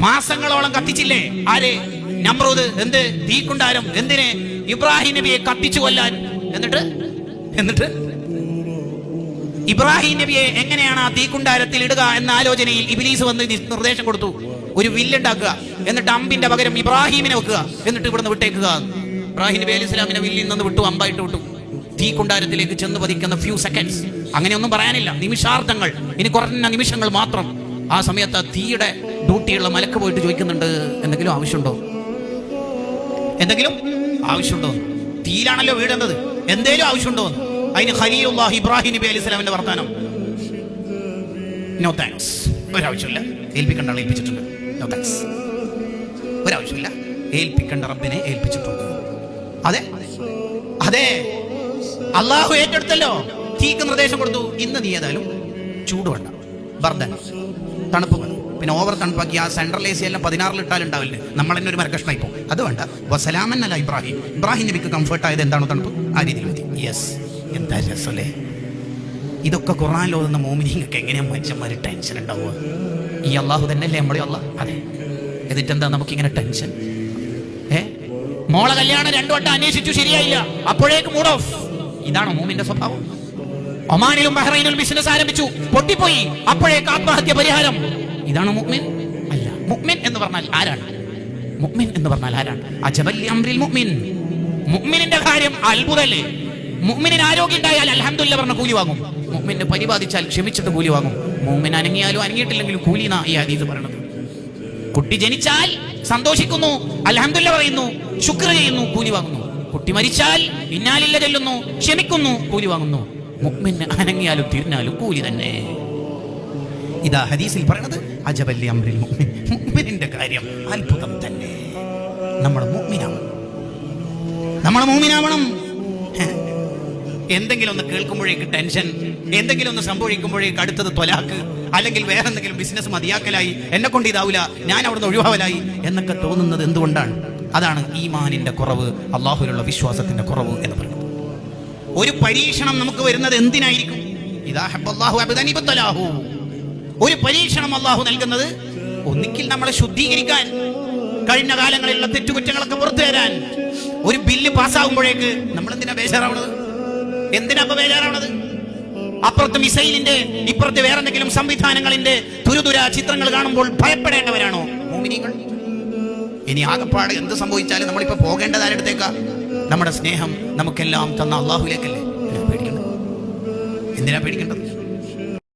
മാസങ്ങളോളം കത്തിച്ചില്ലേ ആരെ? നമ്രൂദ്. എന്ത്? തീക്കുണ്ടാരം. എന്തിന്? ഇബ്രാഹിം നബിയെ കത്തിച്ചു കൊല്ലാൻ. എന്നിട്ട് ഇബ്രാഹിം നബിയെ എങ്ങനെയാണ് ആ തീക്കുണ്ടാരത്തിൽ ഇടുക എന്ന ആലോചനയിൽ ഇബ്ലീസ് വന്ന് നിർദ്ദേശം കൊടുത്തു. ഒരു വില്ലുണ്ടാക്കുക, എന്നിട്ട് അമ്പിന്റെ പകരം ഇബ്രാഹിമിനെ വെക്കുക, എന്നിട്ട് ഇവിടുന്ന് വിട്ടേക്കുക. ഇബ്രാഹിം നബി അലൈഹി സ്വലാമിനെ വില്ലിൽ നിന്ന് വിട്ടു, അമ്പായിട്ട് വിട്ടു. തീക്കുണ്ടാരത്തിലേക്ക് ചെന്ന് പതിക്കുന്ന ഫ്യൂ സെക്കൻഡ്സ്. അങ്ങനെയൊന്നും പറയാനില്ല, നിമിഷാർദ്ധങ്ങൾ, ഇനി കുറഞ്ഞ നിമിഷങ്ങൾ മാത്രം. ആ സമയത്ത് തീയുടെ ഡ്യൂട്ടിയുള്ള മലക്ക് പോയിട്ട് ചോദിക്കുന്നുണ്ട്, എന്തെങ്കിലും ആവശ്യമുണ്ടോ? തീയിലാണല്ലോ വീടുന്നത്, എന്തേലും ആവശ്യമുണ്ടോ? അതിന് ഖലീലുല്ലാഹി ഇബ്രാഹിം നബി അലൈഹി സ്വലാമിന്റെ വർത്താനം, നോ താങ്ക്സ്, ഒരാവശ്യമില്ല, ഏൽപ്പിക്കേണ്ട ആളെ ഏൽപ്പിച്ചിട്ടുണ്ട്, നോ താങ്ക്സ്, ഒരാവശ്യമില്ല, ഏൽപ്പിക്കേണ്ട റബ്ബിനെ ഏൽപ്പിച്ചിട്ടുണ്ട്. അതെ, അള്ളാഹു ഏറ്റെടുത്തല്ലോ. തീക്ക് നിർദ്ദേശം കൊടുത്തു, ഇന്ന് നീ ഏതായാലും ചൂട് വേണ്ട, ബർദൻ, തണുപ്പ് വേണം. പിന്നെ ഓവർ തണുപ്പാക്കി ആ സെൻട്രൽ എ സി എല്ലാം 16 ഇട്ടാലുണ്ടാവില്ലേ, നമ്മൾ തന്നെ ഒരു മരക്കഷ്ണമായി പോകും. അത് വേണ്ട. വസലാമൻ അല്ല ഇബ്രാഹിം നബിക്ക് കംഫർട്ട് ആയത് എന്താണോ തണുപ്പ്, ആ രീതിയിൽ മതി. യെസ്, എന്താ രസമല്ലേ? ഇതൊക്കെ ഖുർആനിൽ ഓതുന്ന മോമിനിങ്ങൾക്ക് എങ്ങനെയാ മനുഷ്യന്മാർ ടെൻഷൻ ഉണ്ടാവുക? ഈ അള്ളാഹു തന്നെയല്ലേ നമ്മുടെ അള്ളാഹ്? അതെ, എന്നിട്ടെന്താ നമുക്കിങ്ങനെ ടെൻഷൻ? മോളെ കല്യാണം 2 വട്ടം അന്വേഷിച്ചു, ശരിയായില്ല, അപ്പോഴേക്ക് മൂഡ് ഓഫ്. ഇതാണോ മോമിന്റെ സ്വഭാവം? ഒമാനിലും ബഹ്റൈനിലും ബിസിനസ് ആരംഭിച്ചു, പൊട്ടിപ്പോയി, അപ്പോഴേക്ക് ആത്മഹത്യ പരിഹാരം. ഇതാണ് മുഅ്മിൻ? അല്ല. മുഅ്മിൻ എന്ന് പറഞ്ഞാൽ ആരാണ്? അജബൽ അംറിൽ മുഅ്മിൻ. മുഅ്മിനിന്റെ കാര്യം അത്ഭുതമല്ലേ? മുഅ്മിനിന് ആരോഗ്യം ഉണ്ടായാൽ അൽഹംദുലില്ലാ പറഞ്ഞ കൂലി വാങ്ങും. മുഅ്മിനെ പരിപാലിച്ചാൽ ക്ഷമിച്ചിട്ട് കൂലി വാങ്ങും. മുഅ്മിൻ അനങ്ങിയാലും അനങ്ങിയിട്ടില്ലെങ്കിലും കൂലി എന്നാ ഈ ഹദീസ് പറയുന്നത്. കുട്ടി ജനിച്ചാൽ സന്തോഷിക്കുന്നു, അൽഹംദുലില്ലാ പറയുന്നു, ശുക്ർ ചെയ്യുന്നു, കൂലി വാങ്ങുന്നു. കുട്ടി മരിച്ചാൽ ഇന്നാലില്ല ചൊല്ലുന്നു, ക്ഷമിക്കുന്നു, കൂലി വാങ്ങുന്നു. മുഅ്മിന് അനങ്ങിയാലും തിരിഞ്ഞാലും കൂലി തന്നെ. ഇതാ ഹദീസിൽ പറയുന്നത് അജബൽ അംറിൽ മുഅ്മിൻ. മുഅ്മിനിന്റെ കാര്യം അത്ഭുതം തന്നെ. നമ്മൾ മുഅ്മിനാവണം. എന്തെങ്കിലും ഒന്ന് കേൾക്കുമ്പോഴേക്ക് ടെൻഷൻ, എന്തെങ്കിലും ഒന്ന് സംഭവിക്കുമ്പോഴേക്ക് അടുത്തത് ത്വലാക്ക്, അല്ലെങ്കിൽ വേറെ എന്തെങ്കിലും ബിസിനസ് മതിയാക്കലായി, എന്നെ കൊണ്ട് ഇതാവില്ല, ഞാൻ അവിടുന്ന് ഒഴിവാവലായി എന്നൊക്കെ തോന്നുന്നത് എന്തുകൊണ്ടാണ്? അതാണ് ഈമാനിന്റെ കുറവ്, അള്ളാഹുവിലുള്ള വിശ്വാസത്തിന്റെ കുറവ് എന്ന് പറയുന്നത്. ഒരു പരീക്ഷണം നമുക്ക് വരുന്നത് എന്തിനായിരിക്കും? ഇദാ ഹബ്ബല്ലാഹു അബ്ദൻ ഇബ്തലാഹു. ഒരു പരീക്ഷണം അള്ളാഹു നൽകുന്നത് ഒന്നിക്കിൽ നമ്മളെ ശുദ്ധീകരിക്കാൻ, കഴിഞ്ഞ കാലങ്ങളിലുള്ള തെറ്റുകുറ്റങ്ങളൊക്കെ പുറത്തു തരാൻ. ഒരു ബില്ല് പാസ്സാകുമ്പോഴേക്ക് നമ്മൾ എന്തിനാ ബേജാറാവണത്? അപ്പുറത്ത് മിസൈലിന്റെ, ഇപ്പുറത്ത് വേറെ എന്തെങ്കിലും സംവിധാനങ്ങളിന്റെ തുരുതുര ചിത്രങ്ങൾ കാണുമ്പോൾ ഭയപ്പെടേണ്ടവരാണോ മുഅ്മിനീങ്ങൾ? ഇനി ആകപ്പാട് എന്ത് സംഭവിച്ചാലും നമ്മളിപ്പോ പോകേണ്ടത് ആരടുത്തേക്കാ? നമ്മുടെ സ്നേഹം നമുക്കെല്ലാം തന്ന അള്ളാഹുവിലേക്കല്ലേ. എന്തിനാ പേടിക്കേണ്ടത്?